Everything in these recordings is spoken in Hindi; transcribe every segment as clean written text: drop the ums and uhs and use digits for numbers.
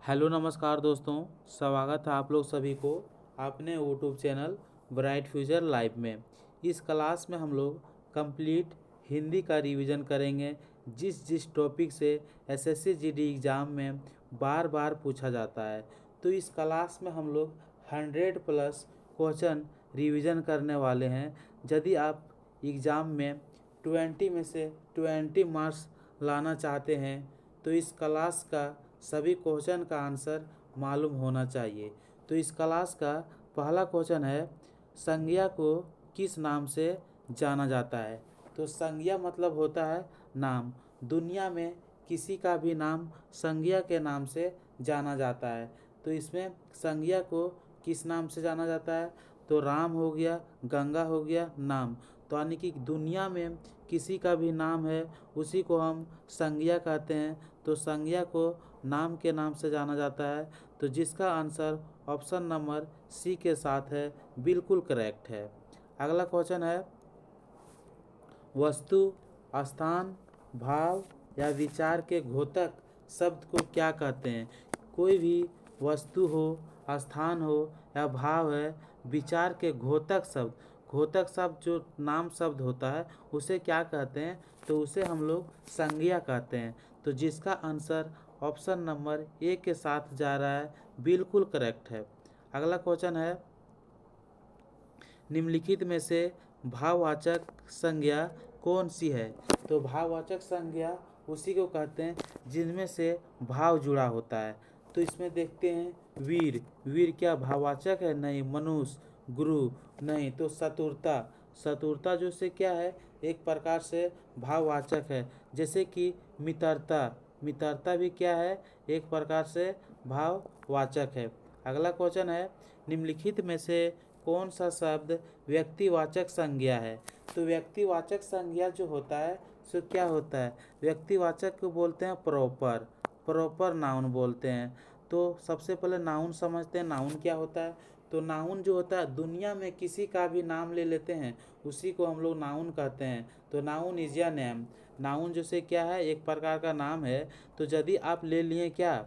हेलो नमस्कार दोस्तों। स्वागत है आप लोग सभी को अपने YouTube channel bright future live में। इस क्लास में हम लोग कंप्लीट हिंदी का रिवीजन करेंगे, जिस टॉपिक से एसएससी जीडी एग्ज़ाम में बार बार पूछा जाता है। तो इस क्लास में हम लोग 100 प्लस क्वेश्चन रिवीजन करने वाले हैं। यदि आप एग्ज़ाम में 20 में से 20 मार्क्स लाना चाहते हैं तो इस क्लास का सभी क्वेश्चन का आंसर मालूम होना चाहिए। तो इस क्लास का पहला क्वेश्चन है, संज्ञा को किस नाम से जाना जाता है। तो संज्ञा मतलब होता है नाम। दुनिया में किसी का भी नाम संज्ञा के नाम से जाना जाता है। तो इसमें संज्ञा को किस नाम से जाना जाता है, तो राम हो गया, गंगा हो गया, नाम। तो यानी कि दुनिया में किसी का भी नाम है उसी को हम संज्ञा कहते हैं। तो संज्ञा को नाम के नाम से जाना जाता है। तो जिसका आंसर ऑप्शन नंबर सी के साथ है, बिल्कुल करेक्ट है। अगला क्वेश्चन है, वस्तु, स्थान, भाव या विचार के घोतक शब्द को क्या कहते हैं। कोई भी वस्तु हो, स्थान हो या भाव है, विचार के घोतक शब्द जो नाम शब्द होता है उसे क्या कहते हैं, तो उसे हम लोग संज्ञा कहते हैं। तो जिसका आंसर ऑप्शन नंबर ए के साथ जा रहा है, बिल्कुल करेक्ट है। अगला क्वेश्चन है, निम्नलिखित में से भाववाचक संज्ञा कौन सी है। तो भाववाचक संज्ञा उसी को कहते हैं जिनमें से भाव जुड़ा होता है। तो इसमें देखते हैं, वीर, वीर क्या भाववाचक है, नहीं। मनुष्य, गुरु, नहीं। तो चतुरता, चतुरता जो से क्या है, एक प्रकार से भाववाचक है। जैसे कि मित्रता, मित्रता भी क्या है, एक प्रकार से भाववाचक है। अगला क्वेश्चन है, निम्नलिखित में से कौन सा शब्द व्यक्तिवाचक संज्ञा है। तो व्यक्तिवाचक संज्ञा जो होता है सो क्या होता है, व्यक्तिवाचक को बोलते हैं प्रॉपर, प्रॉपर नाउन बोलते हैं। तो सबसे पहले नाउन समझते हैं, नाउन क्या होता है। तो नाउन जो होता है, दुनिया में किसी का भी नाम ले लेते हैं उसी को हम लोग नाउन कहते हैं। तो नाउन इज या नेम, नाउन जैसे क्या है, एक प्रकार का नाम है। तो यदि आप ले लिए क्या,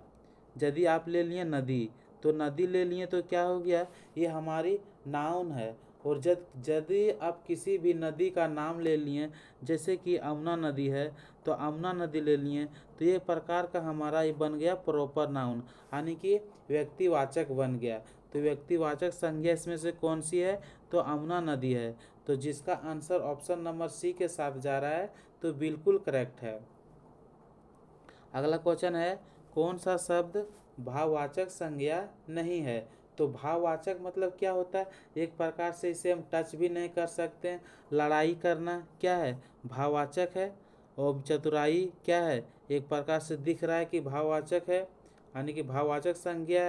यदि आप ले लिए नदी, तो नदी ले लिए तो क्या हो गया, ये हमारी नाउन है। और यदि आप किसी भी नदी का नाम ले लिए, जैसे कि अमना नदी है तो अमना नदी ले लिए, तो ये प्रकार का हमारा ये बन गया प्रॉपर नाउन, यानी कि व्यक्तिवाचक बन गया। तो व्यक्तिवाचक संज्ञा इसमें से कौन सी है, तो अमना नदी है। तो जिसका आंसर ऑप्शन नंबर सी के साथ जा रहा है, तो बिल्कुल करेक्ट है। अगला क्वेश्चन है, कौन सा शब्द भाववाचक संज्ञा नहीं है। तो भाववाचक मतलब क्या होता है, एक प्रकार से इसे हम टच भी नहीं कर सकते हैं। लड़ाई करना क्या है, भाववाचक है। और चतुराई क्या है, एक प्रकार से दिख रहा है कि भाववाचक है, यानी कि भाववाचक संज्ञा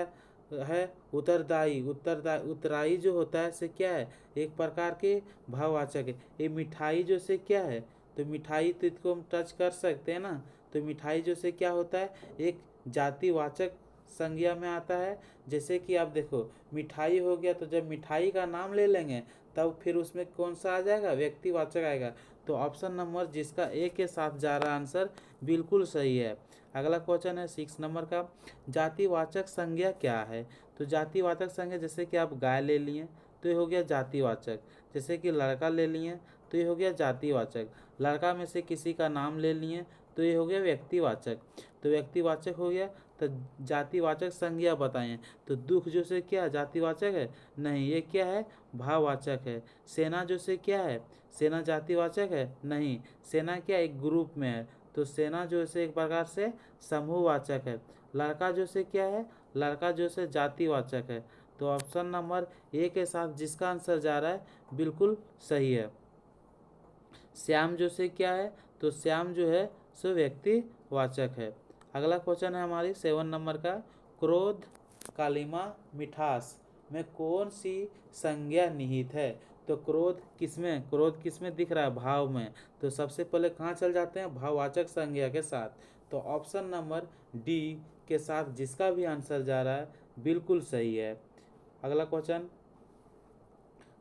है। उत्तराई जो होता है से क्या है, एक प्रकार के भाववाचक है। ये मिठाई जो से क्या है, तो मिठाई तो इसको हम टच कर सकते हैं ना। तो मिठाई जो से क्या होता है, एक जातिवाचक संज्ञा में आता है। जैसे कि आप देखो, मिठाई हो गया, तो जब मिठाई का नाम ले लेंगे तब फिर उसमें कौन सा आ जाएगा, व्यक्तिवाचक आएगा। तो ऑप्शन नंबर जिसका ए के साथ जा रहा आंसर बिल्कुल सही है। अगला क्वेश्चन है 6 नंबर का, जातिवाचक संज्ञा क्या है। तो जातिवाचक संज्ञा, जैसे कि आप गाय ले लिए तो ये हो गया जातिवाचक। जैसे कि लड़का ले लिए तो ये हो गया जातिवाचक। लड़का में से किसी का नाम ले लिए तो ये हो गया व्यक्तिवाचक। तो व्यक्तिवाचक हो गया, तो जातिवाचक संज्ञा बताएं। तो दुख जो से क्या जातिवाचक है, नहीं। ये क्या है, भाववाचक है। सेना जो से क्या है, सेना जातिवाचक है, नहीं। सेना क्या एक ग्रुप में है, तो सेना जो से एक प्रकार से समूहवाचक है। लड़का जो से क्या है, लड़का जो से जातिवाचक है। तो ऑप्शन नंबर ए के साथ जिसका आंसर जा रहा है, बिल्कुल सही है। श्याम जो से क्या है, तो श्याम जो है सो व्यक्तिवाचक है। अगला क्वेश्चन है हमारी 7 नंबर का, क्रोध, कालिमा, मिठास में कौन सी संज्ञा निहित है। तो क्रोध किसमें दिख रहा है, भाव में। तो सबसे पहले कहाँ चल जाते हैं, भाववाचक संज्ञा के साथ। तो ऑप्शन नंबर डी के साथ जिसका भी आंसर जा रहा है, बिल्कुल सही है। अगला क्वेश्चन,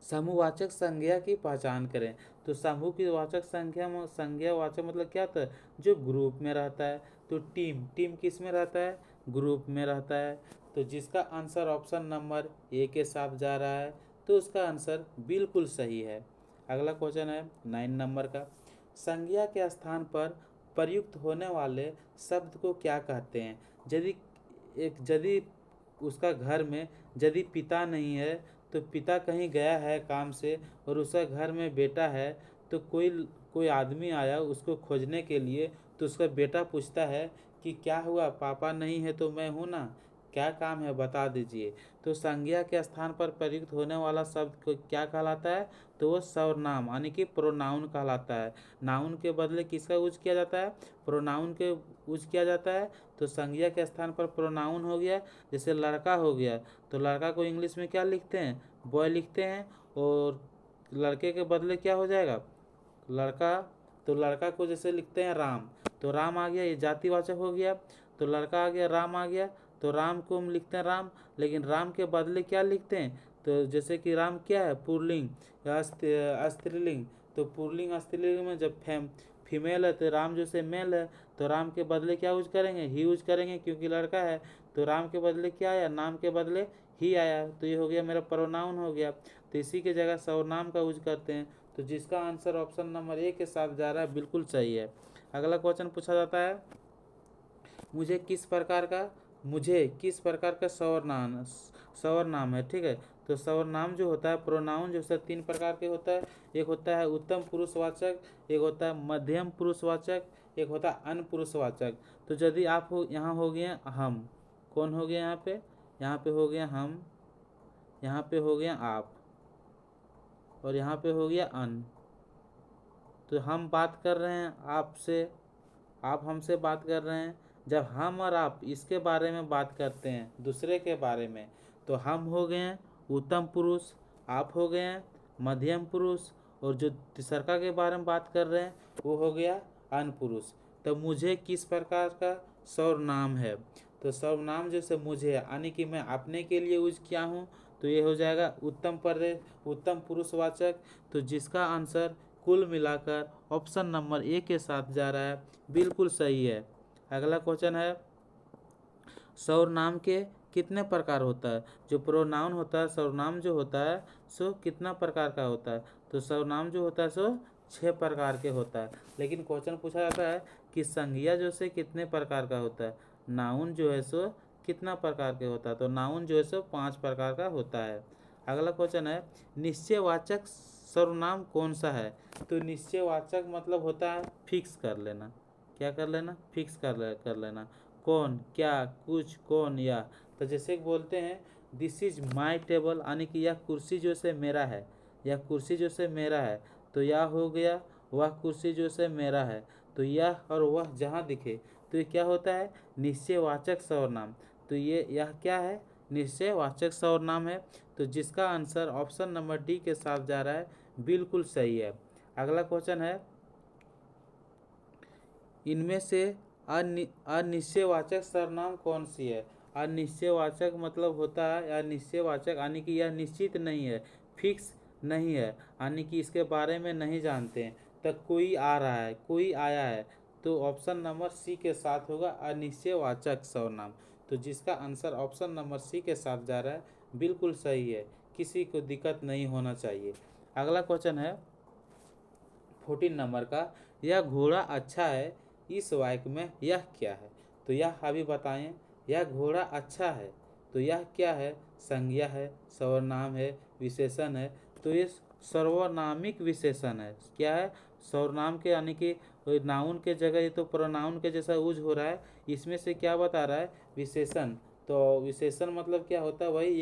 समूहवाचक संज्ञा की पहचान करें। तो समूह की वाचक संज्ञा वाचक मतलब क्या होता है, जो ग्रुप में रहता है। तो टीम, टीम किस में रहता है, ग्रुप में रहता है। तो जिसका आंसर ऑप्शन नंबर ए के साथ जा रहा है तो उसका आंसर बिल्कुल सही है। अगला क्वेश्चन है 9 नंबर का, संज्ञा के स्थान पर प्रयुक्त होने वाले शब्द को क्या कहते हैं? यदि उसका घर में यदि पिता नहीं है तो पिता कहीं गया है काम से और उसका घर में बेटा है, तो कोई आदमी आया उसको खोजने के लिए, तो उसका बेटा पूछता है कि क्या हुआ, पापा नहीं है तो मैं हूँ ना, क्या काम है बता दीजिए। तो संज्ञा के स्थान पर प्रयुक्त होने वाला शब्द को क्या कहलाता है? तो वो सर्वनाम यानी कि प्रोनाउन कहलाता है। नाउन के बदले किसका यूज किया जाता है? प्रोनाउन के यूज किया जाता है। तो संज्ञा के स्थान पर प्रोनाउन हो गया, जैसे लड़का हो गया तो लड़का को इंग्लिश में क्या लिखते हैं? बॉय लिखते हैं। और लड़के के बदले क्या हो जाएगा? लड़का, तो लड़का को जैसे लिखते हैं राम, तो राम आ गया, ये जातिवाचक हो गया। तो लड़का आ गया, राम आ गया, तो राम को हम लिखते हैं राम, लेकिन राम के बदले क्या लिखते हैं? तो जैसे कि राम क्या है? पुल्लिंग या स्त्रीलिंग। तो पुल्लिंग स्त्रीलिंग में जब फीमेल है तो राम जैसे मेल है, तो राम के बदले क्या यूज करेंगे? ही यूज करेंगे, क्योंकि लड़का है। तो राम के बदले क्या आया? नाम के बदले ही आया, तो ये हो गया मेरा प्रोनाउन हो गया। तो इसी के जगह सर्वनाम का यूज करते हैं। तो जिसका आंसर ऑप्शन नंबर ए के साथ जा रहा है बिल्कुल सही है। अगला क्वेश्चन पूछा जाता है, मुझे किस प्रकार का सर्वनाम है, ठीक है। तो सर्वनाम जो होता है, प्रोनाउन जो है 3 प्रकार के होता है। एक होता है उत्तम पुरुषवाचक, एक होता है मध्यम पुरुषवाचक, एक होता है अनपुरुषवाचक। तो यदि आप यहाँ हो गए हम, कौन हो गया यहाँ पे? यहाँ पे हो गया हम, यहाँ पे हो गया आप, और यहाँ पे हो गया अन। तो हम बात कर रहे हैं आपसे, आप हमसे बात कर रहे हैं। जब हम और आप इसके बारे में बात करते हैं, दूसरे के बारे में, तो हम हो गए हैं उत्तम पुरुष, आप हो गए हैं मध्यम पुरुष, और जो तीसरा के बारे में बात कर रहे हैं वो हो गया अनपुरुष। तो मुझे किस प्रकार का सर्वनाम है? तो सर्वनाम जैसे मुझे यानी कि मैं अपने के लिए यूज किया हूँ, तो ये हो जाएगा उत्तम पुरुषवाचक। तो जिसका आंसर कुल मिलाकर ऑप्शन नंबर ए के साथ जा रहा है बिल्कुल सही है। अगला क्वेश्चन है, सर्वनाम के कितने प्रकार होता है? जो प्रोनाउन होता है, सर्वनाम जो होता है सो कितना प्रकार का होता है? तो सर्वनाम जो होता है सो 6 प्रकार के होता है। लेकिन क्वेश्चन पूछा जाता है कि संज्ञा जो से कितने प्रकार का होता है, नाउन जो है सो कितना प्रकार के होता है? तो नाउन जो है सो 5 प्रकार का होता है। अगला क्वेश्चन है, निश्चयवाचक सर्वनाम कौन सा है? तो निश्चयवाचक मतलब होता है फिक्स कर लेना। क्या कर लेना? फिक्स कर लेना। कौन, क्या, कुछ, कौन, या। तो जैसे बोलते हैं दिस इज माई टेबल, यानी कि यह कुर्सी जो से मेरा है, यह कुर्सी जो से मेरा है। तो यह हो गया वह कुर्सी जो से मेरा है। तो यह और वह जहाँ दिखे तो ये क्या होता है? निश्चयवाचक सर्वनाम। तो यह क्या है? निश्चयवाचक सर्वनाम है। तो जिसका आंसर ऑप्शन नंबर डी के साथ जा रहा है बिल्कुल सही है। अगला क्वेश्चन है, इनमें से अनिश्चयवाचक सर्वनाम कौन सी है? अनिश्चयवाचक मतलब होता है, या निश्चयवाचक यानी कि यह निश्चित नहीं है, फिक्स नहीं है, यानी कि इसके बारे में नहीं जानते हैं। तो कोई आ रहा है, कोई आया है, तो ऑप्शन नंबर सी के साथ होगा अनिश्चयवाचक सर्वनाम। तो जिसका आंसर ऑप्शन नंबर सी के साथ जा रहा है बिल्कुल सही है, किसी को दिक्कत नहीं होना चाहिए। अगला क्वेश्चन है 14 नंबर का, यह घोड़ा अच्छा है, इस वाक्य में यह क्या है? तो यह अभी बताएं, यह घोड़ा अच्छा है, तो यह क्या है? संज्ञा है, सर्वनाम है, विशेषण है। तो ये सर्वनामिक विशेषण है। क्या है? सर्वनाम के यानी कि नाउन के जगह ये तो प्रोनाउन के जैसा यूज हो रहा है। इसमें से क्या बता रहा है? विशेषण। तो विशेषण मतलब क्या होता है? वही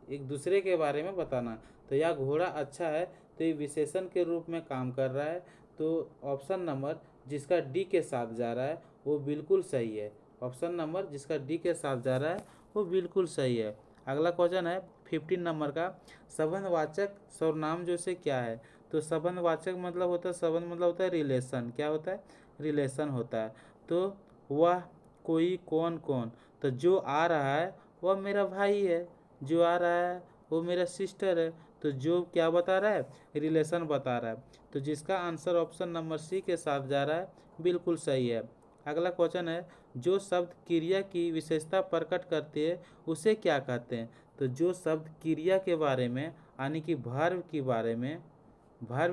एक दूसरे के बारे में बताना। तो यह घोड़ा अच्छा है, तो ये विशेषण के रूप में काम कर रहा है। तो ऑप्शन नंबर जिसका डी के साथ जा रहा है वो बिल्कुल सही है। ऑप्शन नंबर जिसका डी के साथ जा रहा है वो बिल्कुल सही है। अगला क्वेश्चन है 15 नंबर का, संबंधवाचक सर्वनाम जो से क्या है? तो संबंधवाचक मतलब होता है, संबंध मतलब होता है रिलेशन। क्या होता है? रिलेशन होता है। तो वह, कोई, कौन, कौन। तो जो आ रहा है वह मेरा भाई है, जो आ रहा है वो मेरा सिस्टर है। तो जो क्या बता रहा है? रिलेशन बता रहा है। तो जिसका आंसर ऑप्शन नंबर सी के साथ जा रहा है बिल्कुल सही है। अगला क्वेश्चन है, जो शब्द क्रिया की विशेषता प्रकट करते हैं उसे क्या कहते हैं? तो जो शब्द क्रिया के बारे में यानी कि वर्ब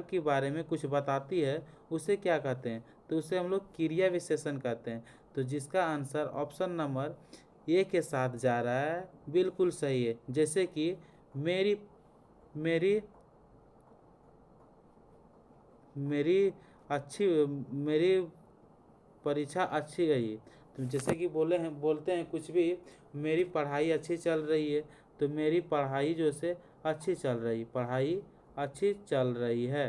के बारे में कुछ बताती है उसे क्या कहते हैं? तो उसे हम लोग क्रिया विशेषण कहते हैं। तो जिसका आंसर ऑप्शन नंबर ए के साथ जा रहा है, बिल्कुल सही है। जैसे कि मेरी मेरी मेरी अच्छी मेरी परीक्षा अच्छी गई। तो जैसे कि बोलते हैं कुछ भी, मेरी पढ़ाई अच्छी चल रही है, तो मेरी पढ़ाई जो से अच्छी चल रही, पढ़ाई अच्छी चल रही है।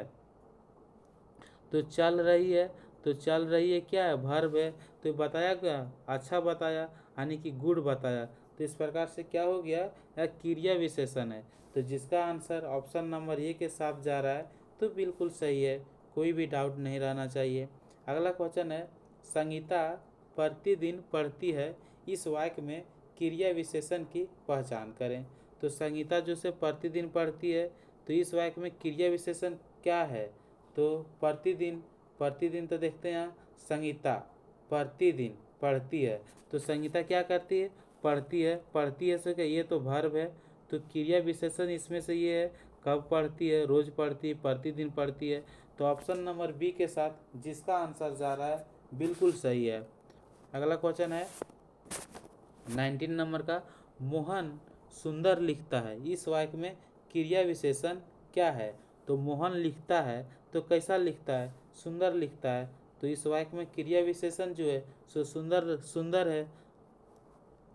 तो चल रही है, तो चल रही है क्या है? वर्ब है। तो बताया क्या? अच्छा बताया, यानी कि गुड बताया। तो इस प्रकार से क्या हो गया? यह क्रिया विशेषण है। तो जिसका आंसर ऑप्शन नंबर ए के साथ जा रहा है, तो बिल्कुल सही है, कोई भी डाउट नहीं रहना चाहिए। अगला क्वेश्चन है, संगीता प्रतिदिन पढ़ती है, इस वाक्य में क्रिया विशेषण की पहचान करें। तो संगीता जो से प्रतिदिन पढ़ती है, तो इस वाक्य में क्रिया विशेषण क्या है? तो प्रतिदिन, प्रतिदिन तो देखते हैं, संगीता प्रतिदिन पढ़ती है, तो संगीता क्या करती है? पढ़ती है। पढ़ती है से क्या? ये तो वर्ब है। तो क्रिया विशेषण इसमें से ये है, कब पढ़ती है? रोज पढ़ती है, प्रतिदिन पढ़ती है। तो ऑप्शन नंबर बी के साथ जिसका आंसर जा रहा है, बिल्कुल सही है। अगला क्वेश्चन है 19 नंबर का, मोहन सुंदर लिखता है, इस वाक्य में क्रिया विशेषण क्या है? तो मोहन लिखता है, तो कैसा लिखता है? सुंदर लिखता है। तो इस वाक्य में क्रिया विशेषण जो है सो सुंदर सुंदर है।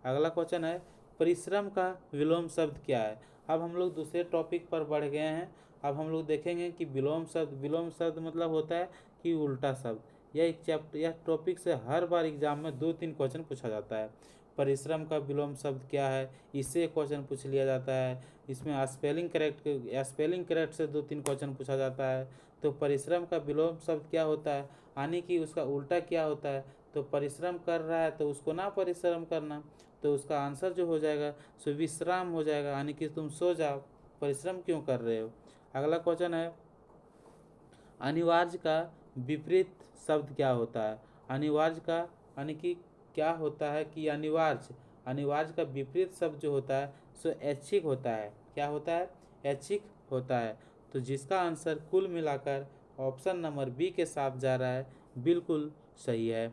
अगला क्वेश्चन है, परिश्रम का विलोम शब्द क्या है? अब हम लोग दूसरे टॉपिक पर बढ़ गए हैं। अब हम लोग देखेंगे कि विलोम शब्द मतलब होता है कि उल्टा शब्द। यह टॉपिक से हर बार एग्जाम में 2-3 क्वेश्चन पूछा जाता है। परिश्रम का विलोम शब्द क्या है, इससे क्वेश्चन पूछ लिया जाता है। इसमें स्पेलिंग करेक्ट से 2-3 क्वेश्चन पूछा जाता है। तो परिश्रम का विलोम शब्द क्या होता है, यानी कि उसका उल्टा क्या होता है? तो परिश्रम कर रहा है तो उसको ना परिश्रम करना, तो उसका आंसर जो हो जाएगा सो विश्राम हो जाएगा, यानी कि तुम सो जाओ, परिश्रम क्यों कर रहे हो। अगला क्वेश्चन है, अनिवार्य का विपरीत शब्द क्या होता है? अनिवार्य का यानी कि क्या होता है कि अनिवार्य का विपरीत शब्द जो होता है सो ऐच्छिक होता है। क्या होता है? ऐच्छिक होता है। तो जिसका आंसर कुल मिलाकर ऑप्शन नंबर बी के साथ जा रहा है, बिल्कुल सही है।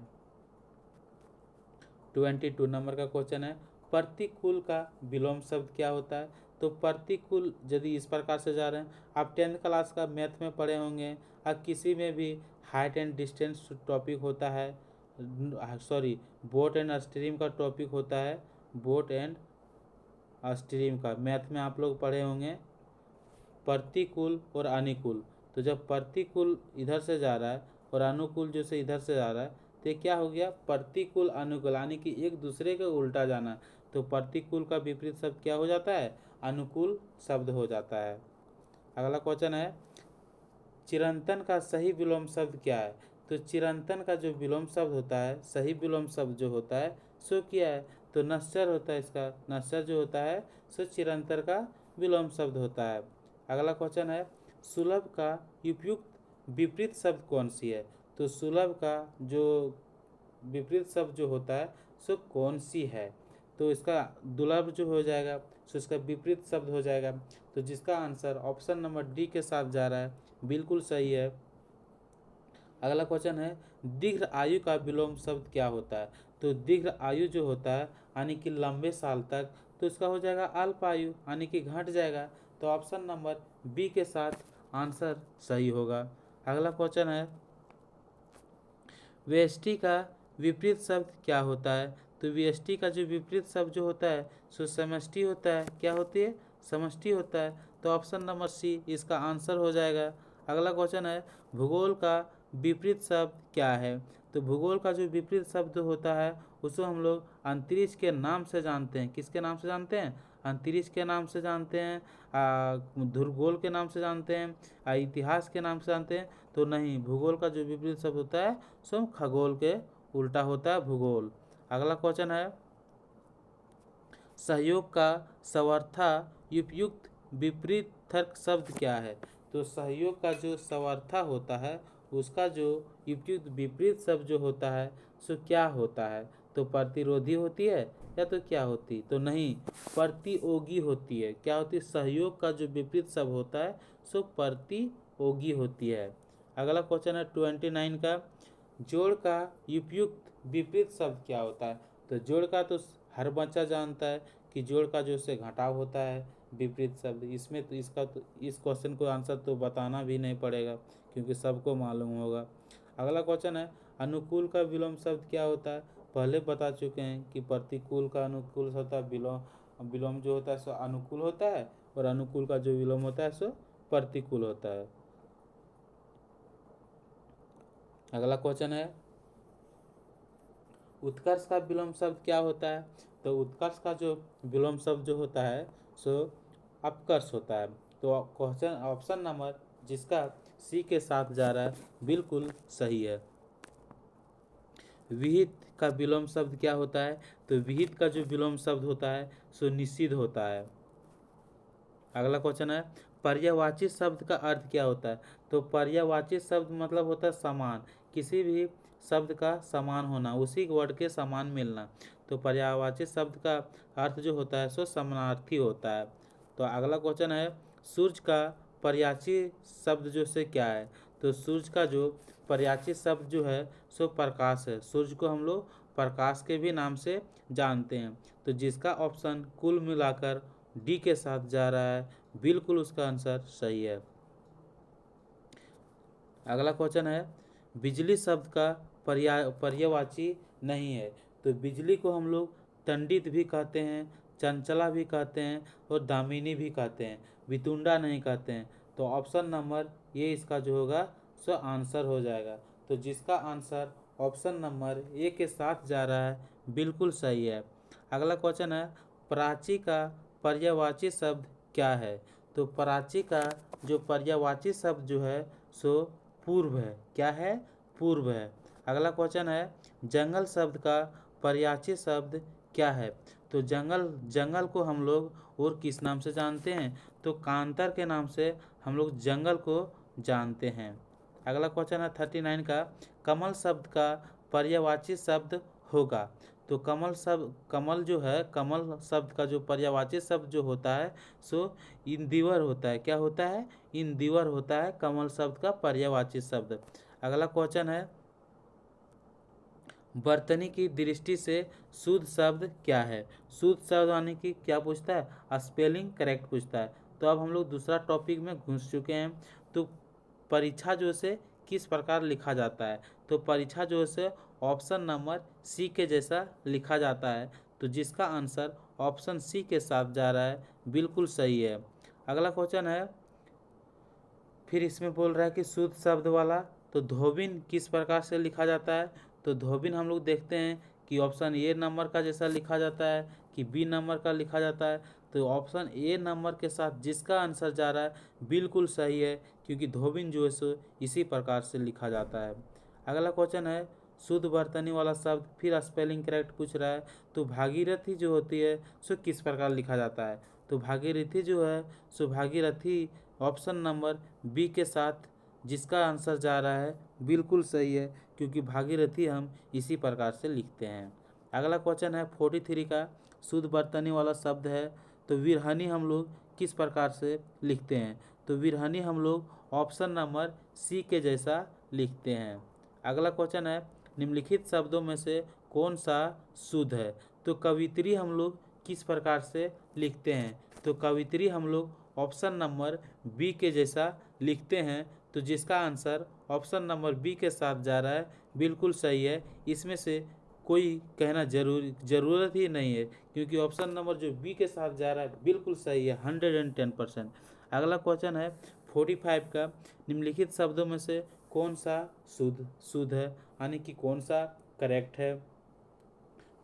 22 नंबर का क्वेश्चन है, प्रतिकूल का विलोम शब्द क्या होता है? तो प्रतिकूल यदि इस प्रकार से जा रहे हैं, आप 10th क्लास का मैथ में पढ़े होंगे, अब किसी में भी हाइट एंड डिस्टेंस टॉपिक होता है, बोट एंड स्ट्रीम का टॉपिक होता है, बोट एंड स्ट्रीम का मैथ में आप लोग पढ़े होंगे, प्रतिकूल और अनुकूल। तो जब प्रतिकूल इधर से जा रहा है और अनुकूल जो से इधर से जा रहा है, तो ये क्या हो गया? प्रतिकूल अनुकूल, यानी कि एक दूसरे के उल्टा जाना। तो प्रतिकूल का विपरीत शब्द क्या हो जाता है? अनुकूल शब्द हो जाता है। अगला क्वेश्चन है, चिरंतन का सही विलोम शब्द क्या है? तो चिरंतन का जो विलोम शब्द होता है, सही विलोम शब्द जो होता है सो क्या है? तो नश्वर होता है। इसका नश्वर जो होता है सो चिरंतर का विलोम शब्द होता है। अगला क्वेश्चन है, सुलभ का उपयुक्त विपरीत शब्द कौन सी है? तो सुलभ का जो विपरीत शब्द जो होता है सो कौन सी है? तो इसका दुर्लभ जो हो जाएगा सो इसका विपरीत शब्द हो जाएगा। तो जिसका आंसर ऑप्शन नंबर डी के साथ जा रहा है, बिल्कुल सही है। अगला क्वेश्चन है, दीर्घ आयु का विलोम शब्द क्या होता है? तो दीर्घ आयु जो होता है यानी कि लंबे साल तक, तो इसका हो जाएगा अल्प आयु, यानी कि घट जाएगा। तो ऑप्शन नंबर बी के साथ आंसर सही होगा। अगला क्वेश्चन है, व्यष्टि का विपरीत शब्द क्या होता है? तो व्यष्टि का जो विपरीत शब्द जो होता है सो समष्टि होता है। क्या होती है? समष्टि होता है। तो ऑप्शन नंबर सी इसका आंसर हो जाएगा। अगला क्वेश्चन है, भूगोल का विपरीत शब्द क्या है? तो भूगोल का जो विपरीत शब्द होता है उसको हम लोग अंतरिक्ष के नाम से जानते हैं। किसके नाम से जानते हैं? अंतरिक्ष के नाम से जानते हैं, ध्रुवगोल के नाम से जानते हैं, इतिहास के नाम से जानते हैं। तो नहीं, भूगोल का जो विपरीत शब्द होता है सो खगोल के उल्टा होता है भूगोल। अगला क्वेश्चन है, सहयोग का सर्वथा उपयुक्त विपरीतक शब्द क्या है? तो सहयोग का जो सर्वथा होता है उसका जो उपयुक्त विपरीत शब्द जो होता है सो क्या होता है? तो प्रतिरोधी होती है या तो क्या होती? तो नहीं, प्रतियोगी होती है। क्या होती है? सहयोग का जो विपरीत शब्द होता है सो प्रतियोगी होती है। अगला क्वेश्चन है 29 का, जोड़ का उपयुक्त विपरीत शब्द क्या होता है? तो जोड़ का तो हर बच्चा जानता है कि जोड़ का जो से घटाव होता है विपरीत शब्द। इसमें तो इसका तो इस क्वेश्चन को आंसर तो बताना भी नहीं पड़ेगा क्योंकि सबको मालूम होगा। अगला क्वेश्चन है अनुकूल का विलोम शब्द क्या होता है? पहले बता चुके हैं कि प्रतिकूल का अनुकूल होता है, विलोम जो होता है सो अनुकूल होता है, और अनुकूल का जो विलोम होता है सो प्रतिकूल होता है। अगला क्वेश्चन है उत्कर्ष का विलोम शब्द क्या होता है? तो उत्कर्ष का जो विलोम शब्द जो होता है सो अपकर्ष होता है। तो क्वेश्चन ऑप्शन नंबर जिसका सी के साथ जा रहा है बिल्कुल सही है। विहित का विलोम शब्द क्या होता है? तो विहित का जो विलोम शब्द होता है सो निषिद्ध होता है। अगला क्वेश्चन है पर्यायवाची शब्द का अर्थ क्या होता है? तो पर्यायवाची शब्द मतलब होता है समान, किसी भी शब्द का समान होना, उसी वर्ड के समान मिलना। तो पर्यायवाची शब्द का अर्थ जो होता है सो समानार्थी होता है। तो अगला क्वेश्चन है सूर्य का पर्यायवाची शब्द जो से क्या है? तो सूर्य का जो पर्यायवाची शब्द जो है सो प्रकाश है। सूर्य को हम लोग प्रकाश के भी नाम से जानते हैं। तो जिसका ऑप्शन कुल मिलाकर डी के साथ जा रहा है बिल्कुल उसका आंसर सही है। अगला क्वेश्चन है बिजली शब्द का पर्यायवाची नहीं है। तो बिजली को हम लोग तंडित भी कहते हैं, चंचला भी कहते हैं और दामिनी भी कहते हैं, वितुंडा नहीं कहते हैं। तो ऑप्शन नंबर ये इसका जो होगा सो आंसर हो जाएगा। तो जिसका आंसर ऑप्शन नंबर ए के साथ जा रहा है बिल्कुल सही है। अगला क्वेश्चन है प्राची का पर्यायवाची शब्द क्या है? तो प्राची का जो पर्यायवाची शब्द जो है सो पूर्व है। क्या है? पूर्व है। अगला क्वेश्चन है जंगल शब्द का पर्यायवाची शब्द क्या है? तो जंगल को हम लोग और किस नाम से जानते हैं? तो कांतर के नाम से हम लोग जंगल को जानते हैं। अगला क्वेश्चन है 39 का कमल शब्द का पर्यायवाची शब्द होगा। तो कमल जो है, कमल शब्द का जो पर्यायवाची शब्द जो होता है सो इंदिवर होता है। क्या होता है? इंदिवर होता है कमल शब्द का पर्यायवाची शब्द। अगला क्वेश्चन है वर्तनी की दृष्टि से शुद्ध शब्द क्या है? शुद्ध शब्द यानी कि क्या पूछता है? स्पेलिंग करेक्ट पूछता है। तो अब हम लोग दूसरा टॉपिक में घुस चुके हैं। तो परीक्षा जो से किस प्रकार लिखा जाता है? तो परीक्षा जो से ऑप्शन नंबर सी के जैसा लिखा जाता है। तो जिसका आंसर ऑप्शन सी के साथ जा रहा है बिल्कुल सही है। अगला क्वेश्चन है फिर इसमें बोल रहा है कि शुद्ध शब्द वाला, तो धोबिन किस प्रकार से लिखा जाता है? तो धोबिन हम लोग देखते हैं कि ऑप्शन ए नंबर का जैसा लिखा जाता है कि बी नंबर का लिखा जाता है। तो ऑप्शन ए नंबर के साथ जिसका आंसर जा रहा है बिल्कुल सही है, क्योंकि धोबिन जो है सो इसी प्रकार से लिखा जाता है। अगला क्वेश्चन है शुद्ध वर्तनी वाला शब्द, फिर स्पेलिंग करेक्ट पूछ रहा है। तो भागीरथी जो होती है सो किस प्रकार लिखा जाता है? तो भागीरथी जो है सो भागीरथी ऑप्शन नंबर बी के साथ जिसका आंसर जा रहा है बिल्कुल सही है, क्योंकि भागीरथी हम इसी प्रकार से लिखते हैं। अगला क्वेश्चन है 43 का शुद्ध वर्तनी वाला शब्द है। तो विरहनी हम लोग किस प्रकार से लिखते हैं? तो विरहनी हम लोग ऑप्शन नंबर सी के जैसा लिखते हैं। अगला क्वेश्चन है निम्नलिखित शब्दों में से कौन सा शुद्ध है? तो कवित्री हम लोग किस प्रकार से लिखते हैं? तो कवित्री हम लोग ऑप्शन नंबर बी के जैसा लिखते हैं। तो जिसका आंसर ऑप्शन नंबर बी के साथ जा रहा है बिल्कुल सही है। इसमें से कोई कहना ज़रूरत ही नहीं है, क्योंकि ऑप्शन नंबर जो बी के साथ जा रहा है बिल्कुल सही है 110%। अगला क्वेश्चन है 45 का निम्नलिखित शब्दों में से कौन सा शुद्ध है, यानी कि कौन सा करेक्ट है?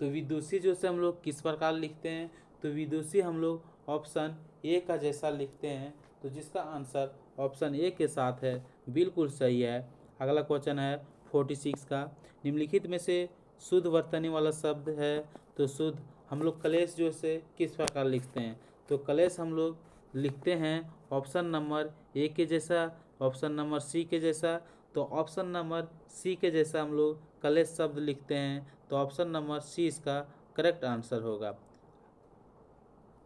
तो विदुषी जो से हम लोग किस प्रकार लिखते हैं? तो विदुषी हम लोग ऑप्शन ए का जैसा लिखते हैं। तो जिसका आंसर ऑप्शन ए के साथ है बिल्कुल सही है। अगला क्वेश्चन है 46 का निम्नलिखित में से शुद्ध वर्तनी वाला शब्द है। तो शुद्ध हम लोग कलेश जो से किस प्रकार लिखते हैं? तो कलेश हम लोग लिखते हैं ऑप्शन नंबर ए के जैसा, ऑप्शन नंबर सी के जैसा। तो ऑप्शन नंबर सी के जैसा हम लोग कलेश शब्द लिखते हैं, तो ऑप्शन नंबर सी इसका करेक्ट आंसर होगा।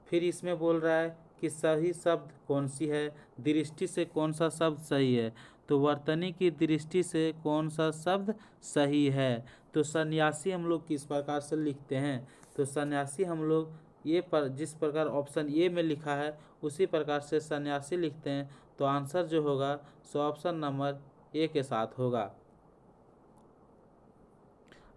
फिर इसमें बोल रहा है कि सही शब्द कौन सी है, दृष्टि से कौन सा शब्द सही है। तो वर्तनी की दृष्टि से कौन सा शब्द सही है, तो सन्यासी हम लोग किस प्रकार से लिखते हैं, तो सन्यासी हम लोग ये पर जिस प्रकार ऑप्शन ए में लिखा है उसी प्रकार से सन्यासी लिखते हैं। तो आंसर जो होगा सो ऑप्शन नंबर ए के साथ होगा।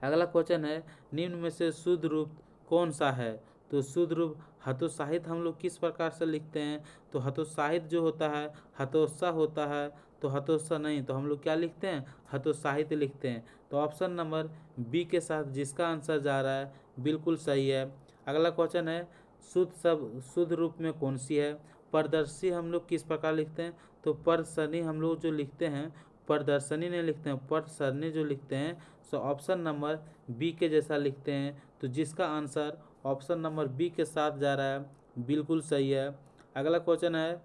अगला क्वेश्चन है, निम्न में से शुद्ध रूप कौन सा है। तो शुद्ध रूप हतोत्साहित हम लोग किस प्रकार से लिखते हैं, तो हतोत्साहित जो होता है हतोत्साह होता है, तो हतोत्साह नहीं, तो हम लोग क्या लिखते हैं, हतोत्साहित लिखते हैं। तो ऑप्शन नंबर बी के साथ जिसका आंसर जा रहा है बिल्कुल सही है। अगला क्वेश्चन है, शुद्ध रूप में कौन सी है। प्रदर्शी हम लोग किस प्रकार लिखते हैं, तो प्रदर्शनी हम लोग जो लिखते हैं प्रदर्शनी नहीं लिखते हैं, प्रदर्शनी जो लिखते हैं सो ऑप्शन नंबर बी के जैसा लिखते हैं। तो जिसका आंसर ऑप्शन नंबर बी के साथ जा रहा है बिल्कुल सही है। अगला क्वेश्चन है,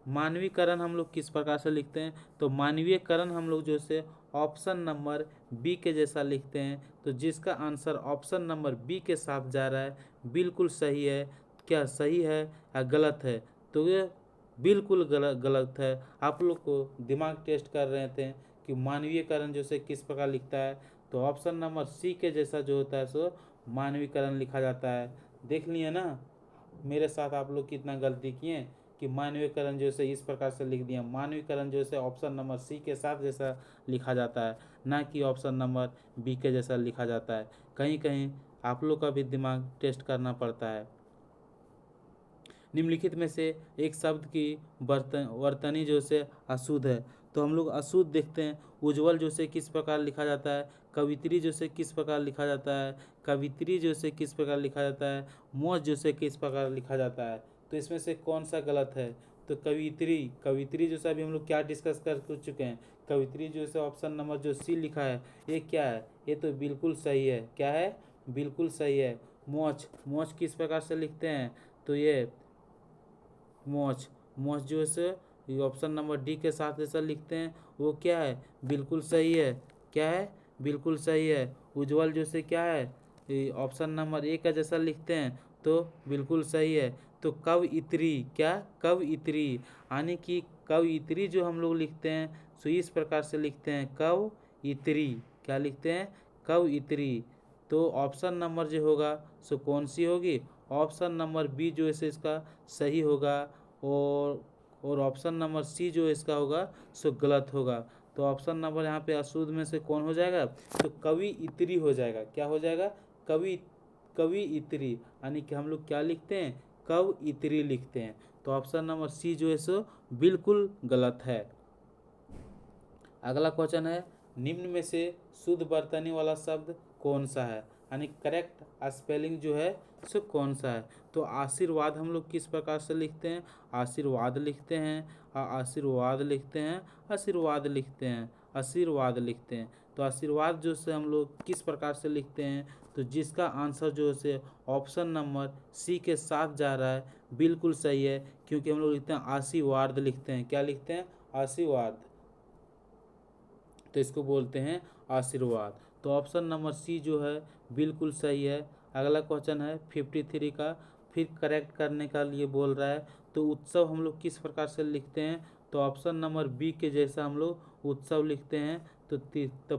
मानवीकरण हम लोग किस प्रकार से लिखते हैं, तो मानवीयकरण हम लोग जो से ऑप्शन नंबर बी के जैसा लिखते हैं। तो जिसका आंसर ऑप्शन नंबर बी के साथ जा रहा है बिल्कुल सही है। क्या सही है या गलत है, तो ये बिल्कुल गलत है। आप लोग को दिमाग टेस्ट कर रहे थे कि मानवीयकरण जो से किस प्रकार लिखता है, तो ऑप्शन नंबर सी के जैसा जो होता है सो मानवीकरण लिखा जाता है। देख लिए ना मेरे साथ आप लोग कितना गलती किए कि मानवीकरण जो से इस प्रकार से लिख दिया। मानवीकरण जो से ऑप्शन नंबर सी के साथ जैसा लिखा जाता है, ना कि ऑप्शन नंबर बी के जैसा लिखा जाता है। कहीं कहीं आप लोग का भी दिमाग टेस्ट करना पड़ता है। निम्नलिखित में से एक शब्द की वर्तनी जो से अशुद्ध है, तो हम लोग अशुद्ध देखते हैं। उज्ज्वल जो से किस प्रकार लिखा जाता है, कवित्री जो से किस प्रकार लिखा जाता है, कवित्री जो से किस प्रकार लिखा जाता है, मौज जो से किस प्रकार लिखा जाता है। तो इसमें से कौन सा गलत है, तो कवित्री कवित्री जो से अभी हम लोग क्या डिस्कस कर चुके हैं, कवित्री जो से ऑप्शन नंबर जो सी लिखा है ये क्या है, ये तो बिल्कुल सही है। क्या है, बिल्कुल सही है। मौज मौज किस प्रकार से लिखते हैं, तो ये मौज मौज जो है ऑप्शन नंबर डी के साथ जैसा लिखते हैं वो क्या है, बिल्कुल सही है। क्या है, बिल्कुल सही है। उज्ज्वल जो से क्या है ऑप्शन नंबर ए का जैसा लिखते हैं तो बिल्कुल सही है। तो कव इतरी, क्या कव इतरी, यानी कि कव इतरी जो हम लोग लिखते हैं सो इस प्रकार से लिखते हैं कव इतरी। क्या लिखते हैं, कव इतरी। तो ऑप्शन नंबर जो होगा सो कौन सी होगी, ऑप्शन नंबर बी जो है इसका सही होगा, और ऑप्शन नंबर सी जो इसका होगा सो गलत होगा। तो ऑप्शन नंबर यहाँ पे अशुद्ध में से कौन हो जाएगा, तो कवि इतरी हो जाएगा। क्या हो जाएगा, कवि कवि इतरी, यानी कि हम लोग क्या लिखते हैं, कव इतरी लिखते हैं। तो ऑप्शन नंबर सी जो है सो बिल्कुल गलत है। अगला क्वेश्चन है, निम्न में से शुद्ध वर्तनी वाला शब्द कौन सा है, यानी करेक्ट स्पेलिंग जो है सो कौन सा है। तो आशीर्वाद हम लोग किस प्रकार से लिखते हैं, आशीर्वाद लिखते हैं, आशीर्वाद लिखते हैं, आशीर्वाद लिखते हैं, आशीर्वाद लिखते हैं। तो आशीर्वाद जो से हम लोग किस प्रकार से लिखते हैं, तो जिसका आंसर जो है से ऑप्शन नंबर सी के साथ जा रहा है बिल्कुल सही है। क्योंकि हम लोग लिखते हैं आशीर्वाद लिखते हैं। क्या लिखते हैं, आशीर्वाद, तो इसको बोलते हैं आशीर्वाद। तो ऑप्शन नंबर सी जो है बिल्कुल सही है। अगला क्वेश्चन है 53 का, फिर करेक्ट करने का लिए बोल रहा है। तो उत्सव हम लोग किस प्रकार से लिखते हैं, तो ऑप्शन नंबर बी के जैसा हम लोग उत्सव लिखते हैं। तो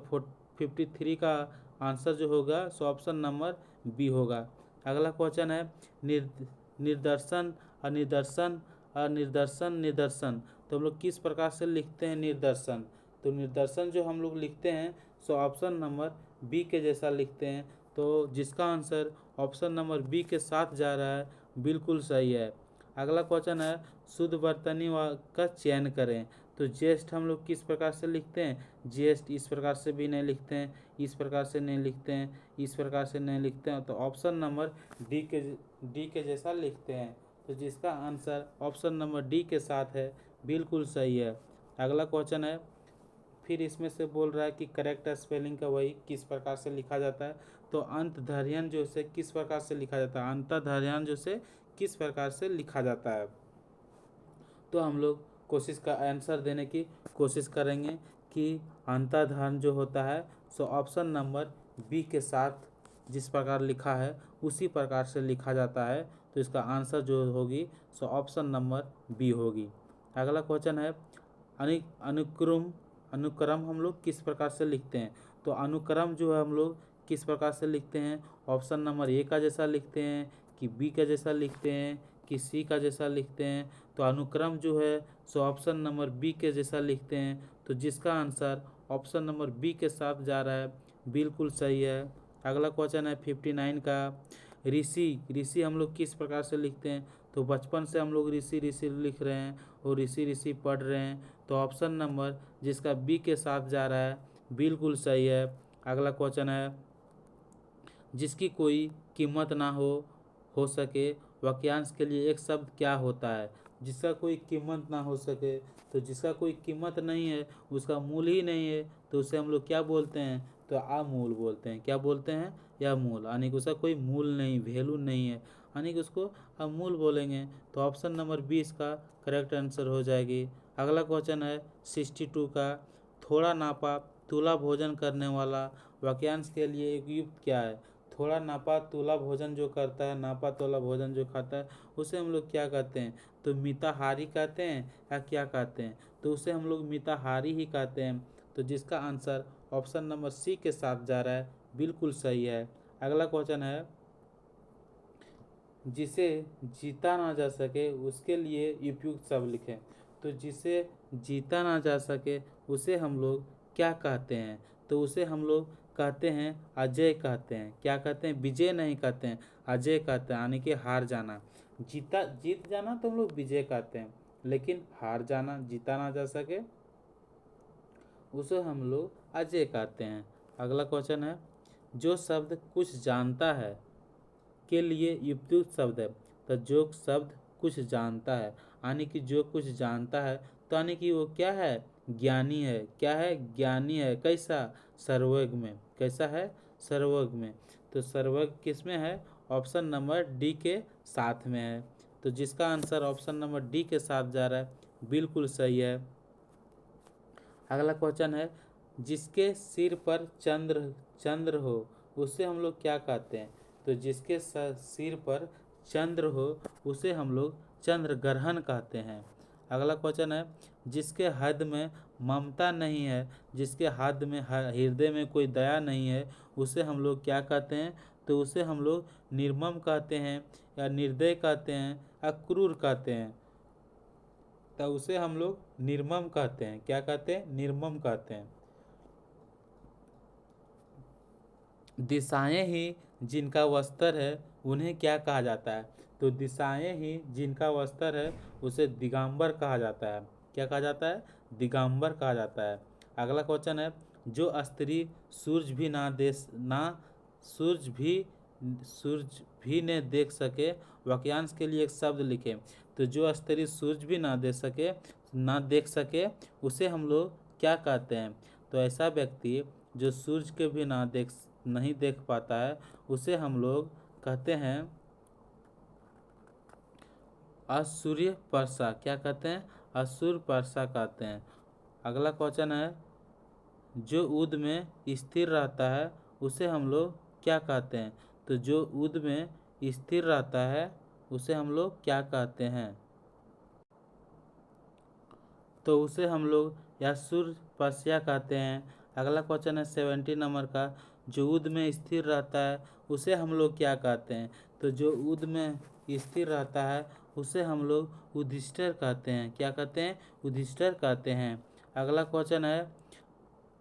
53 का आंसर जो होगा सो ऑप्शन नंबर बी होगा। अगला क्वेश्चन है निर्दर्शन अनिर्दर्शन अनिर्दर्शन निदर्शन, तो हम लोग किस प्रकार से लिखते हैं निर्दर्शन। तो निर्दर्शन जो हम लोग लिखते हैं सो ऑप्शन नंबर बी के जैसा लिखते हैं। तो जिसका आंसर ऑप्शन नंबर बी के साथ जा रहा है बिल्कुल सही है। अगला क्वेश्चन है शुद्ध वर्तनी का चयन करें। तो जेस्ट हम लोग किस प्रकार से लिखते हैं, जेस्ट इस प्रकार से भी नहीं लिखते हैं, इस प्रकार से नहीं लिखते हैं, इस प्रकार से नहीं लिखते हैं। तो ऑप्शन नंबर डी के जैसा लिखते हैं। तो जिसका आंसर ऑप्शन नंबर डी के साथ है बिल्कुल सही है। अगला क्वेश्चन है, फिर इसमें से बोल रहा है कि करेक्ट स्पेलिंग का वही किस प्रकार से लिखा जाता है। तो अंतधार्यन जो से किस प्रकार से लिखा जाता है, अंतधार्यन जो से किस प्रकार से लिखा जाता है। तो हम लोग कोशिश का आंसर देने की कोशिश करेंगे कि अंतर्धान जो होता है सो ऑप्शन नंबर बी के साथ जिस प्रकार लिखा है उसी प्रकार से लिखा जाता है। तो इसका आंसर जो होगी सो ऑप्शन नंबर बी होगी। अगला क्वेश्चन है अनुक्रम अनुक्रम हम लोग किस प्रकार से लिखते हैं। तो अनुक्रम जो है हम लोग किस प्रकार से लिखते हैं, ऑप्शन नंबर ए का जैसा लिखते हैं कि बी का जैसा लिखते हैं कि सी का जैसा लिखते हैं। तो अनुक्रम जो है सो ऑप्शन नंबर बी के जैसा लिखते हैं। तो जिसका आंसर ऑप्शन नंबर बी के साथ जा रहा है, बिल्कुल सही है। अगला क्वेश्चन है 59 का, ऋषि ऋषि हम लोग किस प्रकार से लिखते हैं। तो बचपन से हम लोग ऋषि ऋषि लिख रहे हैं और ऋषि ऋषि पढ़ रहे हैं। तो ऑप्शन नंबर जिसका बी के साथ जा रहा है, बिल्कुल सही है। अगला क्वेश्चन है जिसकी कोई कीमत ना हो सके वाक्यांश के लिए एक शब्द क्या होता है। जिसका कोई कीमत ना हो सके, तो जिसका कोई कीमत नहीं है, उसका मूल ही नहीं है, तो उसे हम लोग क्या बोलते हैं, तो अमूल बोलते हैं। क्या बोलते हैं, या मूल, यानी कि उसका कोई मूल नहीं, वैल्यू नहीं है, यानी कि उसको अमूल बोलेंगे। तो ऑप्शन नंबर 20 का करेक्ट आंसर हो जाएगी। अगला क्वेश्चन है 62 का, थोड़ा नापा तुला भोजन करने वाला वाक्यांश के लिए एक युक्त क्या है। थोड़ा नापा तुला भोजन जो करता है, नापा तोला भोजन जो खाता है, उसे हम लोग क्या कहते हैं, तो मिताहारी कहते हैं या क्या कहते हैं, तो उसे हम लोग मिताहारी ही कहते हैं। तो जिसका आंसर ऑप्शन नंबर सी के साथ जा रहा है, बिल्कुल सही है। अगला क्वेश्चन है जिसे जीता ना जा सके उसके लिए उपयुक्त शब्द लिखें। तो जिसे जीता ना जा सके उसे हम लोग क्या कहते हैं, तो उसे हम लोग कहते हैं अजय कहते हैं। क्या कहते हैं, विजय नहीं कहते हैं, अजय कहते हैं, यानी कि हार जाना। जीत जाना तो हम लोग विजय कहते हैं, लेकिन हार जाना, जीता ना जा सके, उसे हम लोग अजय कहते हैं। अगला क्वेश्चन है जो शब्द कुछ जानता है के लिए उपयुक्त शब्द है। तो जो शब्द कुछ जानता है, यानी कि जो कुछ जानता है, तो यानी कि वो क्या है, ज्ञानी है। क्या है, ज्ञानी है। कैसा, सर्वज्ञ में। कैसा है, सर्वज्ञ में। तो सर्वज्ञ किस में है, ऑप्शन नंबर डी के साथ में है। तो जिसका आंसर ऑप्शन नंबर डी के साथ जा रहा है, बिल्कुल सही है। अगला क्वेश्चन है जिसके सिर पर चंद्र चंद्र हो उसे हम लोग क्या कहते हैं। तो जिसके सिर पर चंद्र हो उसे हम लोग चंद्र ग्रहण कहते हैं। अगला क्वेश्चन है जिसके हृदय में ममता नहीं है, जिसके हृदय में कोई दया नहीं है, उसे हम लोग क्या कहते हैं, तो उसे हम लोग निर्मम कहते हैं या निर्दय कहते हैं या क्रूर कहते हैं। तो उसे हम लोग निर्मम कहते हैं। क्या कहते हैं, निर्मम कहते हैं। दिशाएं ही जिनका वस्त्र है उन्हें क्या कहा जाता है। तो दिशाएं ही जिनका वस्त्र है उसे दिगंबर कहा जाता है। क्या कहा जाता है, दिगंबर कहा जाता है। अगला क्वेश्चन है जो स्त्री सूरज भी ना सूरज भी ने देख सके वाक्यांश के लिए एक शब्द लिखे। तो जो स्त्री सूरज भी ना देख सके उसे हम लोग क्या कहते हैं। तो ऐसा व्यक्ति जो सूरज के भी नहीं देख पाता है उसे हम लोग कहते हैं असूर्य पर्सा। क्या कहते हैं, असूर्य पर्सा कहते हैं। अगला क्वेश्चन है जो उद में स्थिर रहता है उसे हम लोग क्या कहते हैं। तो जो उद में स्थिर रहता है उसे हम लोग क्या कहते हैं, तो उसे हम लोग यासुर पस्या कहते हैं। अगला क्वेश्चन है 70 नंबर का, जो उद में स्थिर रहता है उसे हम लोग क्या कहते हैं। तो जो उद में स्थिर रहता है उसे हम लोग उद्धिष्टर कहते हैं। क्या कहते हैं, उद्धिष्टर कहते हैं। अगला क्वेश्चन है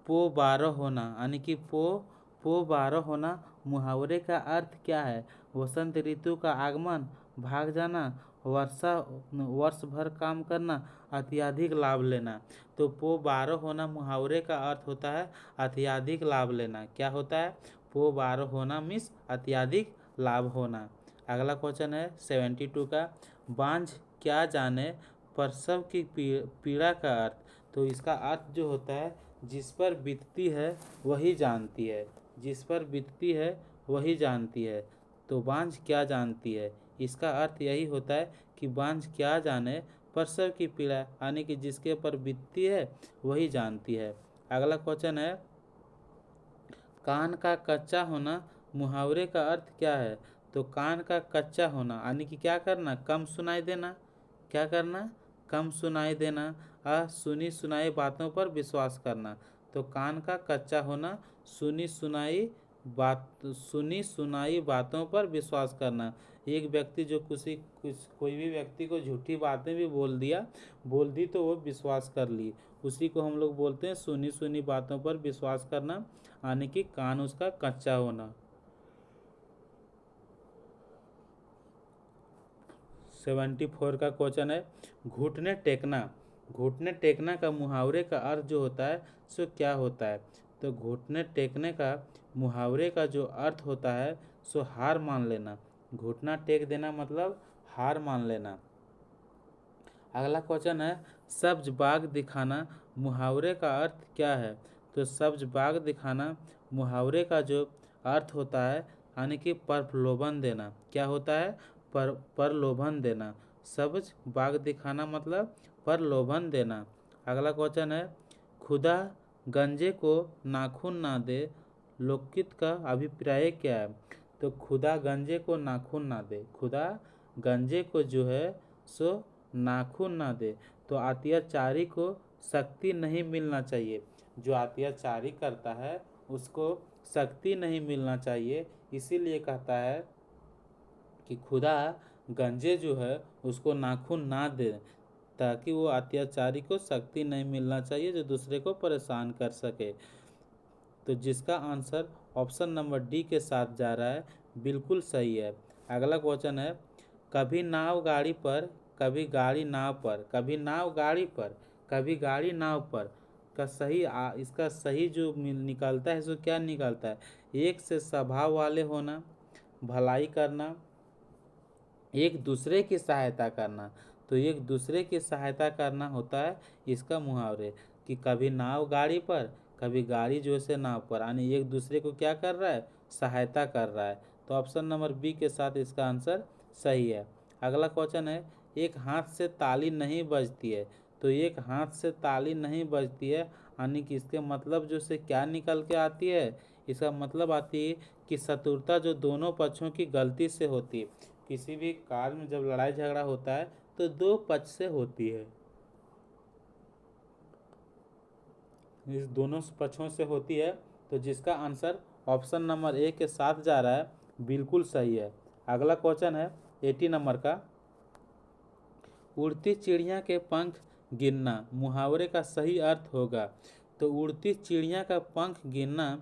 पो 12 होना, यानी कि पो 12 होना मुहावरे का अर्थ क्या है। वसंत ऋतु का आगमन, भाग जाना, वर्ष भर काम करना, अत्यधिक लाभ लेना। तो पो 12 होना मुहावरे का अर्थ होता है अत्यधिक लाभ लेना। क्या होता है, पो 12 होना मीन्स अत्यधिक लाभ होना। अगला क्वेश्चन है 72 का, बांझ क्या जाने प्रसव की पीड़ा का अर्थ। तो इसका अर्थ जो होता है जिस पर बीतती है वही जानती है, जिस पर बीतती है वही जानती है। तो बांझ क्या जानती है, इसका अर्थ यही होता है कि बांझ क्या जाने प्रसव की पीड़ा, यानी कि जिसके ऊपर बीतती है वही जानती है। अगला क्वेश्चन है, कान का कच्चा होना मुहावरे का अर्थ क्या है? तो कान का कच्चा होना यानी कि क्या करना, कम सुनाई देना। क्या करना, कम सुनाई देना। सुनी सुनाई बातों पर विश्वास करना। तो कान का कच्चा होना सुनी सुनाई बातों पर विश्वास करना। एक व्यक्ति जो कोई भी व्यक्ति को झूठी बातें भी बोल दी तो वो विश्वास कर ली, उसी को हम लोग बोलते हैं सुनी सुनी बातों पर विश्वास करना, यानी कि कान उसका कच्चा होना। 74 का क्वेश्चन है, घुटने टेकना। घुटने टेकना का मुहावरे का अर्थ जो होता है सो क्या होता है? तो घुटने टेकने का मुहावरे का जो अर्थ होता है सो हार मान लेना। घुटना टेक देना मतलब हार मान लेना। अगला क्वेश्चन है, सब्ज बाग दिखाना मुहावरे का अर्थ क्या है? तो सब्ज बाग दिखाना मुहावरे का जो अर्थ होता है यानी कि प्रलोभन देना। क्या होता है? प्रलोभन देना। सब्ज बाग दिखाना मतलब प्रलोभन देना। अगला क्वेश्चन है, खुदा गंजे को नाखून ना दे लोकगीत का अभिप्राय क्या है? तो खुदा गंजे को नाखून ना दे, खुदा गंजे को जो है सो नाखून ना दे। तो अत्याचारी को शक्ति नहीं मिलना चाहिए। जो अत्याचारी करता है उसको शक्ति नहीं मिलना चाहिए, इसीलिए कहता है कि खुदा गंजे जो है उसको नाखून ना दे, ताकि वो अत्याचारी को शक्ति नहीं मिलना चाहिए जो दूसरे को परेशान कर सके। तो जिसका आंसर ऑप्शन नंबर डी के साथ जा रहा है, बिल्कुल सही है। अगला क्वेश्चन है, कभी नाव गाड़ी पर कभी गाड़ी नाव पर, कभी नाव गाड़ी पर कभी गाड़ी नाव पर का इसका सही जो निकलता है सो क्या निकलता है? एक से स्वभाव वाले होना, भलाई करना, एक दूसरे की सहायता करना। तो एक दूसरे की सहायता करना होता है इसका मुहावरे, कि कभी नाव गाड़ी पर कभी गाड़ी जो से नाव पर, यानी एक दूसरे को क्या कर रहा है, सहायता कर रहा है। तो ऑप्शन नंबर बी के साथ इसका आंसर सही है। अगला क्वेश्चन है, एक हाथ से ताली नहीं बजती है। तो एक हाथ से ताली नहीं बजती है यानी कि इसके मतलब जो से क्या निकल के आती है? इसका मतलब आती है कि शत्रुता जो दोनों पक्षों की गलती से होती है। किसी भी कार्य में जब लड़ाई झगड़ा होता है तो दो पक्ष से होती है, इस दोनों पक्षों से होती है। तो जिसका आंसर ऑप्शन नंबर ए के साथ जा रहा है, बिल्कुल सही है। अगला क्वेश्चन है 80 नंबर का, उड़ती चिड़िया के पंख गिनना मुहावरे का सही अर्थ होगा। तो उड़ती चिड़िया का पंख गिनना,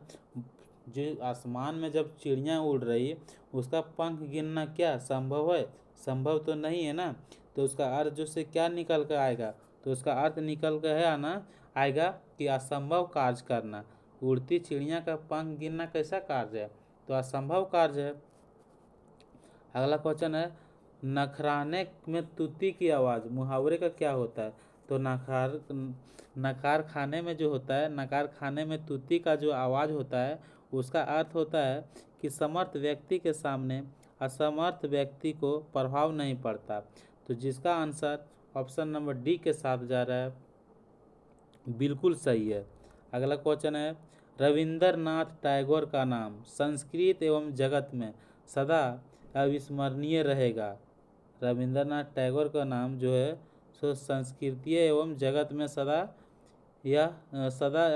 जो आसमान में जब चिड़िया उड़ रही है उसका पंख गिनना क्या संभव है? संभव तो नहीं है ना। तो उसका अर्थ जो से क्या निकल कर आएगा? तो उसका अर्थ निकल कर है आना आएगा कि असंभव कार्य करना। उड़ती चिड़िया का पंख गिनना कैसा कार्य है? तो असंभव कार्य है। अगला क्वेश्चन है, नखराने में तूती की आवाज़ मुहावरे का क्या होता है? तो नकार खाने में जो होता है, नकार खाने में तूती का जो आवाज़ होता है उसका अर्थ होता है कि समर्थ व्यक्ति के सामने असमर्थ व्यक्ति को प्रभाव नहीं पड़ता। तो जिसका आंसर ऑप्शन नंबर डी के साथ जा रहा है, बिल्कुल सही है। अगला क्वेश्चन है, रविंद्रनाथ टैगोर का नाम संस्कृत एवं जगत में सदा अविस्मरणीय रहेगा। रविंद्रनाथ टैगोर का नाम जो है सो संस्कृति एवं जगत में सदा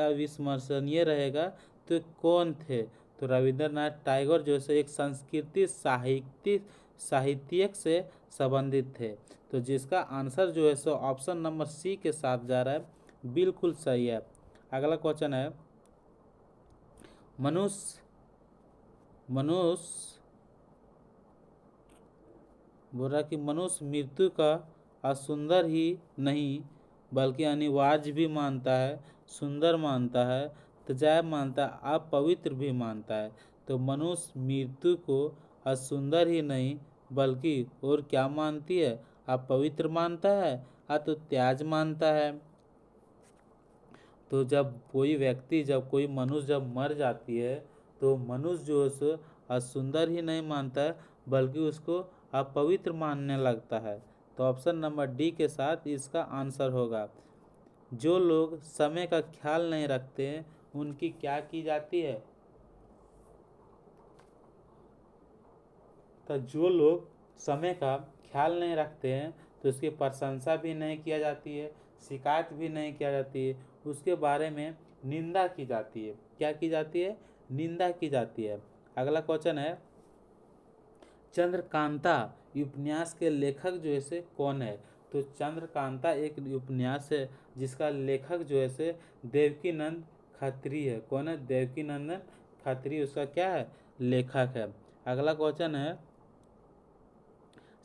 अविस्मरणीय रहेगा। तो कौन थे? तो रविंद्रनाथ टैगोर जो है एक संस्कृति साहित्यिक से संबंधित थे। तो जिसका आंसर जो है सो ऑप्शन नंबर सी के साथ जा रहा है, बिल्कुल सही है। अगला क्वेश्चन है, मनुष्य बोल रहा कि मनुष्य मृत्यु का असुंदर ही नहीं बल्कि अनिवार्य भी मानता है, सुंदर मानता है, तजाब मानता है, अपवित्र भी मानता है। तो मनुष्य मृत्यु को असुंदर ही नहीं बल्कि और क्या मानती है? अपवित्र मानता है, तो त्याज मानता है। तो जब कोई मनुष्य जब मर जाती है तो मनुष्य जो है सो असुंदर ही नहीं मानता है बल्कि उसको अपवित्र मानने लगता है। तो ऑप्शन नंबर डी के साथ इसका आंसर होगा, जो लोग समय का ख्याल नहीं रखते हैं उनकी क्या की जाती है? तो जो लोग समय का ख्याल नहीं रखते हैं तो उसकी प्रशंसा भी नहीं किया जाती है, शिकायत भी नहीं किया जाती है, उसके बारे में निंदा की जाती है। क्या की जाती है? निंदा की जाती है। अगला क्वेश्चन है, चंद्रकांता उपन्यास के लेखक जो है से कौन है? तो चंद्रकांता एक उपन्यास है जिसका लेखक जो है से देवकीनंद खत्री है। कौन है? देवकीनंदन खत्री उसका क्या है? लेखक है। अगला क्वेश्चन है,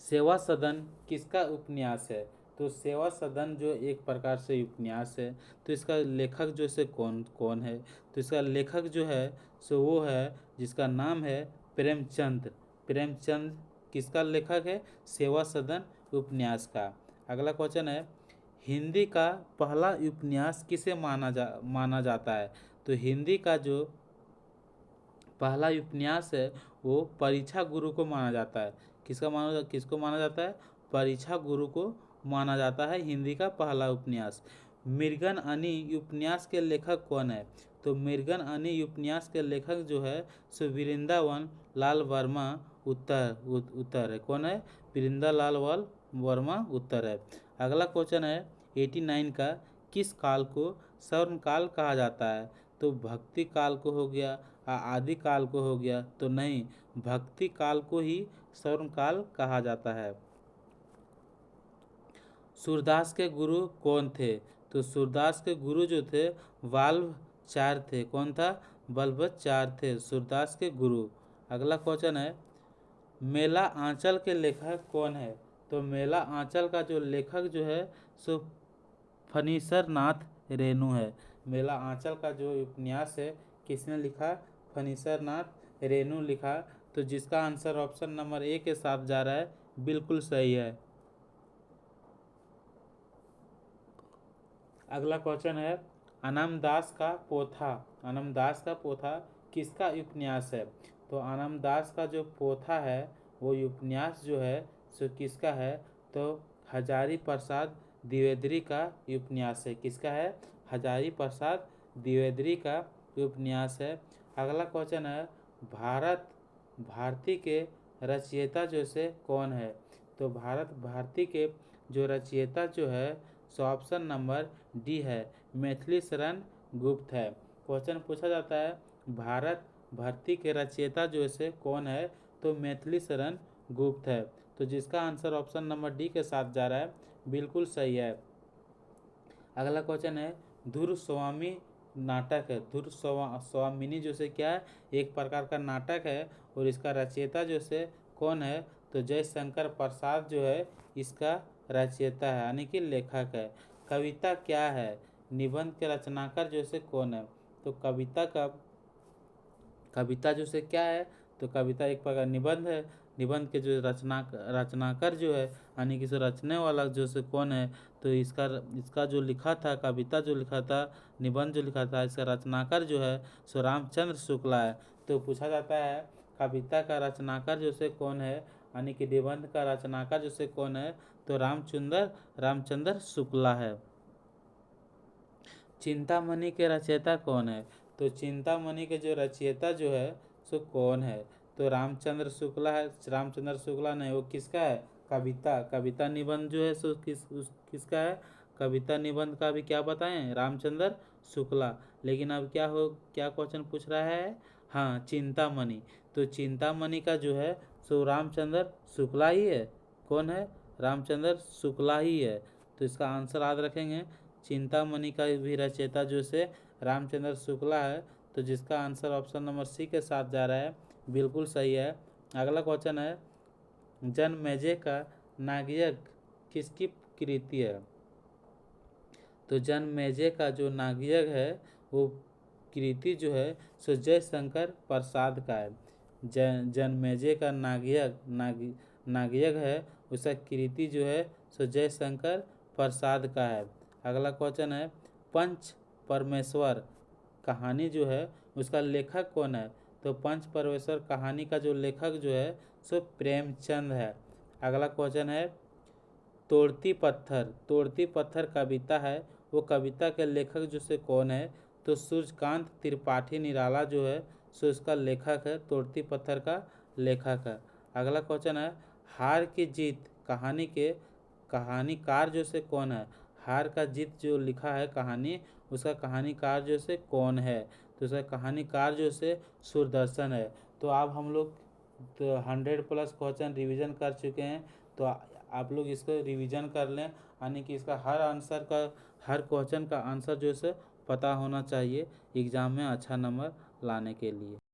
सेवा सदन किसका उपन्यास है? तो सेवा सदन जो एक प्रकार से उपन्यास है, तो इसका लेखक जो से कौन कौन है? तो इसका लेखक जो है सो वो है जिसका नाम है प्रेमचंद। प्रेमचंद किसका लेखक है? सेवा सदन उपन्यास का। अगला क्वेश्चन है, हिंदी का पहला उपन्यास किसे माना जाता है? तो हिंदी का जो पहला उपन्यास है वो परीक्षा गुरु को माना जाता है। किसको माना जाता है? परीक्षा गुरु को माना जाता है हिंदी का पहला उपन्यास। मृगन अनी उपन्यास के लेखक कौन है? तो मृगन अनी उपन्यास के लेखक जो है सो वृंदावन लाल वर्मा उत्तर है। कौन है? वृंदालाल वर्मा उत्तर है। अगला क्वेश्चन है 89 का, किस काल को स्वर्ण काल कहा जाता है? तो भक्ति काल को हो गया, आदि काल को हो गया, तो नहीं, भक्ति काल को ही स्वर्ण काल कहा जाता है। सूरदास के गुरु कौन थे? तो सूरदास के गुरु जो थे वल्लभाचार्य थे। कौन था? वल्लभाचार्य थे सूरदास के गुरु। अगला क्वेश्चन है, मेला आंचल के लेखक कौन है? तो मेला आंचल का जो लेखक जो है सो फणीसर नाथ रेणु है। मेला आंचल का जो उपन्यास है किसने लिखा? फणीसर नाथ रेणु लिखा। तो जिसका आंसर ऑप्शन नंबर ए के साथ जा रहा है, बिल्कुल सही है। अगला क्वेश्चन है, अनामदास का पोथा। अनामदास का पोथा किसका उपन्यास है? तो अनामदास का जो पोथा है वो उपन्यास जो है सो किसका है? तो हजारी प्रसाद द्विवेदी का उपन्यास है। किसका है? हजारी प्रसाद द्विवेदी का उपन्यास है। अगला क्वेश्चन है, भारती के रचयिता जो से कौन है? तो भारती के जो रचयिता जो है सो ऑप्शन नंबर डी है, मैथिली शरण गुप्त है। क्वेश्चन पूछा जाता है भारती के रचयिता जो से कौन है? तो मैथिली शरण गुप्त है। तो जिसका आंसर ऑप्शन नंबर डी के साथ जा रहा है, बिल्कुल सही है। अगला क्वेश्चन है, धुर स्वामी नाटक है। धुर स्वामिनी जो से क्या है? एक प्रकार का नाटक है और इसका रचयिता जो से कौन है? तो जयशंकर प्रसाद जो है इसका रचयिता है, यानी कि लेखक है। कविता क्या है? निबंध के रचनाकार जो से कौन है? तो कविता जो से क्या है? तो कविता एक प्रकार निबंध है। निबंध के जो रचनाकार जो है यानी कि रचने वाला जो से कौन है? तो इसका जो लिखा था, कविता जो लिखा था, निबंध जो लिखा था, इसका रचनाकार जो है सो रामचंद्र शुक्ला है। तो पूछा जाता है कविता का रचनाकार जो से कौन है, यानी कि निबंध का रचनाकार जो से कौन है? तो रामचंद्र शुक्ला है। चिंतामणि के रचयिता कौन है? तो चिंतामणि के जो रचयिता जो है सो कौन है? तो रामचंद्र शुक्ला है। रामचंद्र शुक्ला नहीं, वो किसका है? कविता निबंध जो है सो किसका है? कविता निबंध का भी क्या बताएं? रामचंद्र शुक्ला। लेकिन अब क्या क्वेश्चन पूछ रहा है? हाँ, चिंतामणि। तो चिंतामणि का जो है सो रामचंद्र शुक्ला ही है। कौन है? रामचंद्र शुक्ला ही है। तो इसका आंसर याद रखेंगे, चिंतामणि का भी रचयिता जो से रामचंद्र शुक्ला है। तो जिसका आंसर ऑप्शन नंबर सी के साथ जा रहा है, बिल्कुल सही है। अगला क्वेश्चन है, जनमेजय का नागयज्ञ किसकी कृति है? तो जनमेजय का जो नागयज्ञ है वो कृति जो है सो जयशंकर प्रसाद का है। जनमेजय का नागयज्ञ है, उसका कृति जो है सो जयशंकर प्रसाद का है। अगला क्वेश्चन है, पंच परमेश्वर कहानी जो है उसका लेखक कौन है? तो पंच परमेश्वर कहानी का जो लेखक जो है सो प्रेमचंद है। अगला क्वेश्चन है, तोड़ती पत्थर कविता है वो कविता के लेखक जो से कौन है? तो सूर्यकांत त्रिपाठी निराला जो है सो इसका लेखक है, तोड़ती पत्थर का लेखक है। अगला क्वेश्चन है, हार की जीत कहानी के कहानीकार जो से कौन है? हार का जीत जो लिखा है कहानी, उसका कहानीकार जो से कौन है? तो उसका कहानीकार जो से सूरदर्शन है। तो अब हम लोग तो 100+ क्वेश्चन रिवीजन कर चुके हैं। तो आप लोग इसको रिवीजन कर लें, यानी कि इसका हर क्वेश्चन का आंसर जो है पता होना चाहिए एग्ज़ाम में अच्छा नंबर लाने के लिए।